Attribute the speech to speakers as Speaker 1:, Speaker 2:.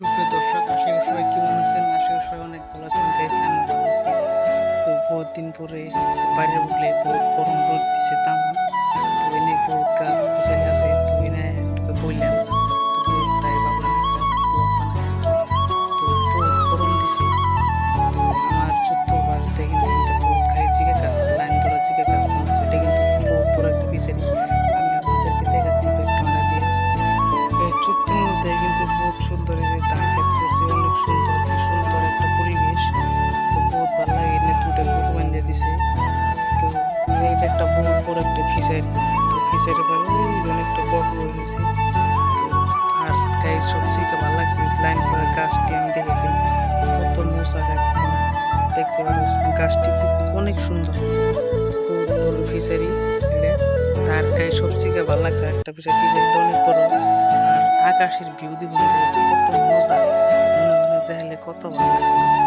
Speaker 1: সুপ্রিয় দর্শক, আশা করি সবাই কেমন আছেন? আশা করি সবাই অনেক ভালো আছেন। গাইস, আমি ভালো আছি। তো বহুত দিন পরে বাইরে উঠলে বহুত গরম রোদ দিছে তেমন। তো এনে বহুত গাছ গুছালি আছে, তো এনে একটু বললাম। তো তাই ভাবলাম একটা ব্লগ বানাই আর কি। তো বহুত গরম দিছে। তো আমার চতুর্পাশে কিন্তু বহুত খালি জিগা গাছ, লাইন ধরা জিগা গাছ বানাচ্ছে। এটা কিন্তু বহুত বড় একটা ফিশারি। আমি আপনাদেরকে দেখাচ্ছি ব্যাক ক্যামেরা দিয়ে। এই চুক্তির মধ্যে কিন্তু বহুত সুন্দর, এই যে ধান ক্ষেত করছে, অনেক সুন্দর, কি সুন্দর একটা পরিবেশ। তো বহুত ভালো লাগে, এনে দুটা গরু বান্ধে দিছে। তো এটা একটা বহুত বড় একটা ফিশারি। তো ফিশারি পরে ওই জন্য একটা বড় বড় হয়েছে। তো আর গাই সবচেয়ে ভালো লাগছে লাইন করে গাছটি আমি দেখে দিই, কত মোচাক একদম দেখতে পাচ্ছি। গাছটি কি অনেক সুন্দর, বহুত বড় ফিশারি এটা। তার গায়ে সবচেয়ে ভালো লাগছে একটা বিষয়, ফিশারিটা অনেক বড়। আর আকাশের ভিউ দেখুন guys, কত মজা, মনে মনে চাইলে কত ভালো লাগতো।